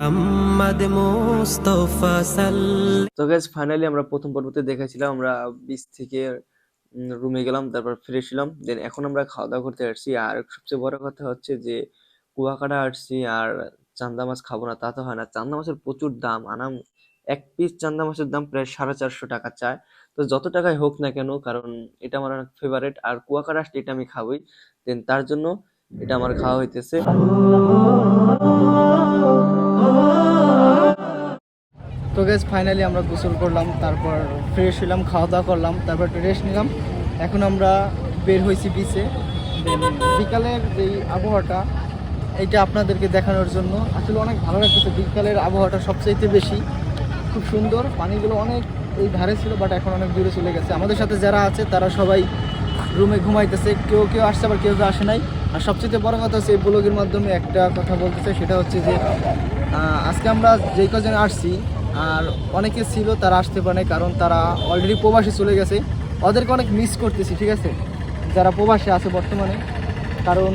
মোহাম্মদ মুস্তাফা তো guys finally আমরা প্রথম পর্বতে দেখাইছিলাম আমরা বিচ থেকে রুমে গেলাম, তারপর ফ্রেশ হলাম, দেন এখন আমরা খাওয়া দাওয়া করতে আসছি। আর সবচেয়ে বড় কথা হচ্ছে যে কুয়াকাটা আসছি আর চান্দা মাছ খাবো না তা তো হয় না। চান্দা মাছের প্রচুর দাম, আনাম এক পিস চান্দা মাছের দাম প্রায় 450 টাকা চায়। তো যত টাকায় হোক না কেন, কারণ এটা আমার অনেক ফেভারিট আর কুয়াকাটা আসলে এটা আমি খাবোই, দেন তার জন্য এটা আমার খাওয়া হইতেছে। তো গেস ফাইনালি আমরা গোসল করলাম, তারপর ফ্রেশ হলাম, খাওয়া দাওয়া করলাম, তারপর একটু রেস্ট নিলাম। এখন আমরা বের হয়েছি বিচে। দেন বিকালের যেই আবহাওয়াটা এইটা আপনাদেরকে দেখানোর জন্য আসলে অনেক ভালো লাগতেছে। বিকালের আবহাওয়াটা সবচাইতে বেশি খুব সুন্দর। পানিগুলো অনেক এই ধারে ছিল, বাট এখন অনেক দূরে চলে গেছে। আমাদের সাথে যারা আছে তারা সবাই রুমে ঘুমাইতেছে, কেউ কেউ আসছে আবার কেউ কেউ আসে নাই। আর সবচেয়ে বড় কথা হচ্ছে এই ব্লগের মাধ্যমে একটা কথা বলতে চাই, সেটা হচ্ছে যে আজকে আমরা যেই কজন আসছি আর অনেকে ছিল তারা আসতে পারে নাই, কারণ তারা অলরেডি প্রবাসে চলে গেছে। ওদেরকে অনেক মিস করতেছি, ঠিক আছে, যারা প্রবাসে আছে বর্তমানে। কারণ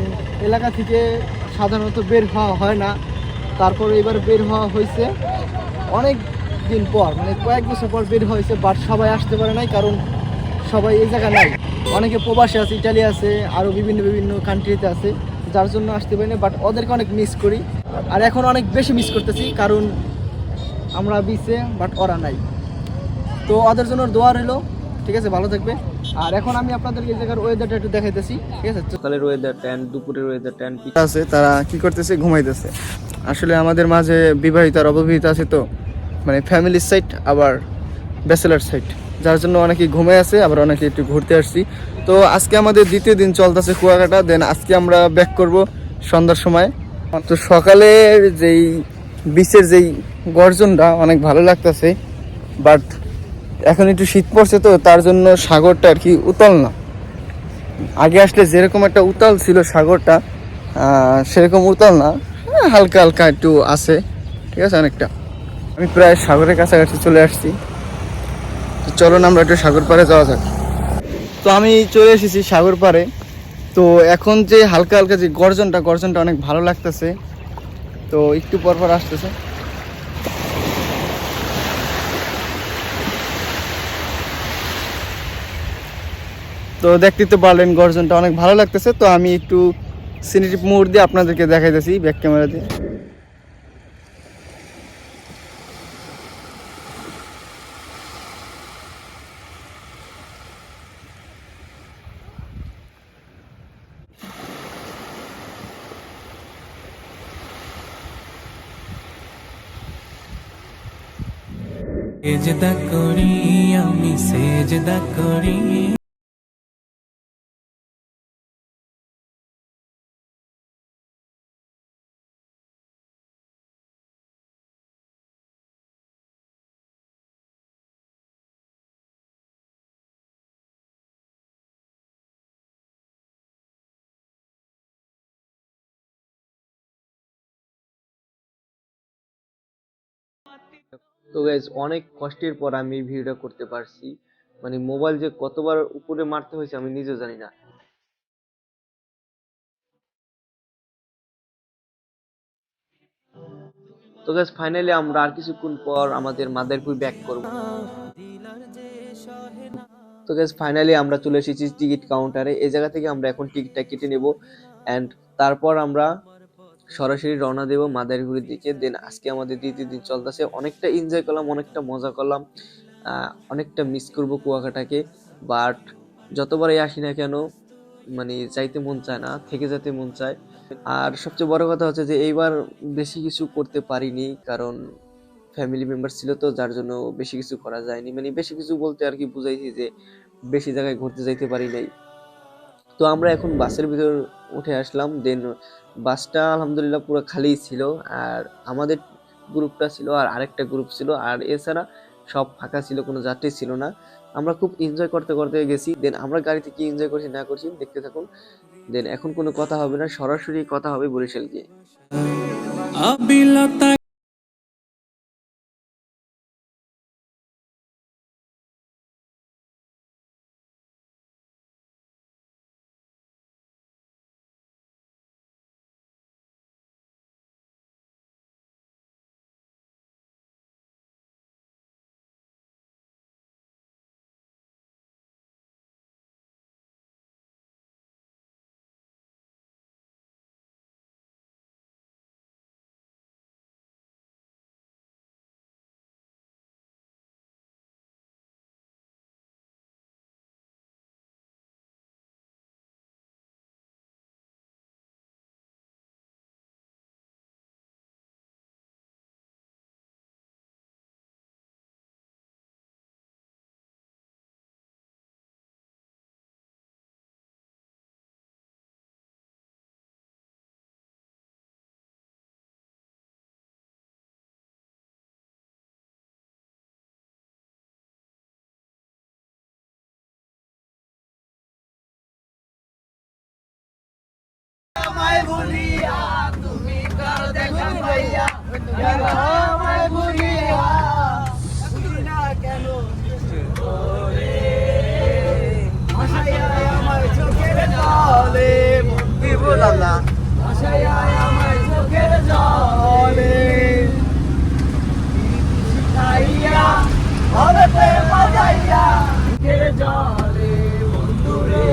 এলাকা থেকে সাধারণত বের হওয়া হয় না, তারপর এবার বের হওয়া হয়েছে অনেক দিন পর, মানে কয়েক বছর পর বের হয়েছে। বাট সবাই আসতে পারে নাই, কারণ সবাই এই জায়গা নাই। অনেকে প্রবাসে আছে, ইটালি আছে, আরও বিভিন্ন বিভিন্ন কান্ট্রিতে আছে, যার জন্য আসতে পারি না। বাট ওদেরকে অনেক মিস করি, আর এখন অনেক বেশি মিস করতেছি, কারণ আমরা বিচে বাট ওরা নাই। তো ওদের জন্য দোয়া রইলো, ঠিক আছে, ভালো থাকবে। আর এখন আমি আপনাদেরকে এই জায়গার ওয়েদারটা একটু দেখাইতেছি, ঠিক আছে। সকালের ওয়েদারটা এন্ড দুপুরের ওয়েদারটা এন্ড আছে তারা কি করতেছে, ঘুমাইতেছে। আসলে আমাদের মাঝে বিবাহিত আর অবিবাহিত আছে, তো মানে ফ্যামিলির সাইড আবার ব্যাচেলার সাইড, যার জন্য অনেকে ঘুমায় আছে, আবার অনেকে একটু ঘুরতে আসছি। তো আজকে আমাদের দ্বিতীয় দিন চলতেছে কুয়াকাটা। দেন আজকে আমরা ব্যাক করব সন্ধ্যার সময়। তো সকালের যেই বিচের যেই গর্জনটা অনেক ভালো লাগতেছে, বাট এখন একটু শীত পড়ছে, তো তার জন্য সাগরটা আর কি উতল না। আগে আসলে যেরকম একটা উতাল ছিল সাগরটা, সেরকম উতাল না, হালকা হালকা একটু আছে, ঠিক আছে, অনেকটা। আমি প্রায় সাগরের কাছাকাছি চলে আসছি। তো চলো না আমরা একটু সাগর পাড়ে যাওয়া যাক। তো আমি চলে এসেছি সাগর পাড়ে। তো এখন যে হালকা হালকা যে গর্জনটা, গর্জনটা অনেক ভালো লাগতেছে। তো একটু পর পর আসতেছে। তো দেখতে তো পারলেন গর্জনটা অনেক ভালো লাগতেছে। তো আমি একটু সিনেটিভ মোড দিয়ে আপনাদেরকে দেখাইতেছি ব্যাক ক্যামেরা দিয়ে। সেজদা করি, আমি সেজদা করি। তো গাইজ অনেক কষ্টের পর আমি এই ভিডিওটা করতে পারছি। মানে মোবাইল যে কতবার উপরে মারতে হয়েছে আমি নিজেও জানি না। তো গাইজ ফাইনালি আমরা আর কিছুক্ষণ পর আমাদের মাদারীপুর ব্যাক করব। তো গাইজ ফাইনালি আমরা চলে এসেছি টিকিট কাউন্টারে। এই জায়গা থেকে আমরা এখন টিকিটটা কেটে নেব এন্ড তারপর আমরা সরাসরি রওনা দেব মাদারীপুরের দিকে। দেন আজকে আমাদের দ্বিতীয় দিন চলতেছে, অনেকটা এনজয় করলাম, অনেকটা মজা করলাম, অনেকটা মিস করব কুয়াকাটাকে। বাট যতবারই আসি না কেন মানে যাইতে মন চায় না, থেকে যেতে মন চায়। আর সবচেয়ে বড় কথা হচ্ছে যে এইবার বেশি কিছু করতে পারিনি, কারণ ফ্যামিলি মেম্বার ছিল, তো যার জন্য বেশি কিছু করা যায়নি। মানে বেশি কিছু বলতে আর কি বুঝাইছি যে বেশি জায়গায় ঘুরতে যাইতে পারি নাই। তো আমরা এখন বাসের ভিতর উঠে আসলাম। দেন বাসটা আলহামদুলিল্লাহ পুরো খালি ছিল, আর আমাদের গ্রুপটা ছিল আর আরেকটা গ্রুপ ছিল, আর এছাড়া সব ফাঁকা ছিল, কোনো যাত্রী ছিল না। আমরা খুব এনজয় করতে করতে গেছি। দেন আমরা গাড়িতে কি এনজয় করছি না করছি দেখতে থাকুন। দেন এখন কোনো কথা হবে না, সরাসরি কথা হবে বরিশাল গিয়ে। আবিলতা আমায় ভুলিয়া তুমি কারো দেখা পাইয়া গেল আমায় ভুলিয়া বুঝি না কেন ওরে আশায় আমার চোখের জলে বিপুল আল্লাহ আশায় আমার চোখের জলে শিখাইয়া হলতে বাজাইয়া চোখের জলে বন্ধুরে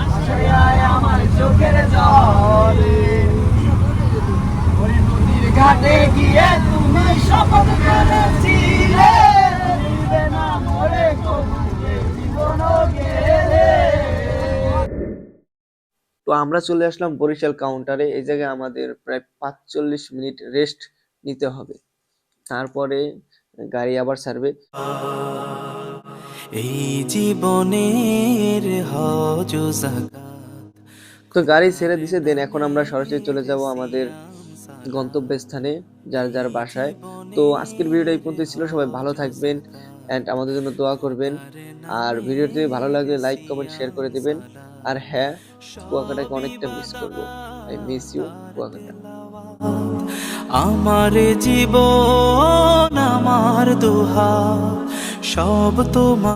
আশায় আমার চোখের জলে ওরে নদীর ঘাটে গিয়ে তুমি শপথ করেছিলে দিবে না মরে কবুলে জীবন গেলে। তো আমরা চলে আসলাম বরিশাল কাউন্টারে। এই জায়গায় আমাদের প্রায় 45 মিনিট রেস্ট নিতে হবে, তারপরে গাড়ি আবার ছাড়বে। এই জীবনের হজ জাকাত। তো গাড়ি ছেড়ে দিছে, দেন এখন আমরা সরাসরি চলে যাব আমাদের গন্তব্যস্থানে, যার যার বাসায়। তো আজকের ভিডিওটা এই পর্যন্ত ছিল। সবাই ভালো থাকবেন অ্যান্ড আমাদের জন্য দোয়া করবেন। আর ভিডিওটি ভালো লাগলে লাইক কমেন্ট শেয়ার করে দিবেন। আর হ্যাঁ, কুয়াকাটাকে অনেকটা মিস করবো। I miss you Kuakata. আমার জীবন আমার দুহা সব তোমার।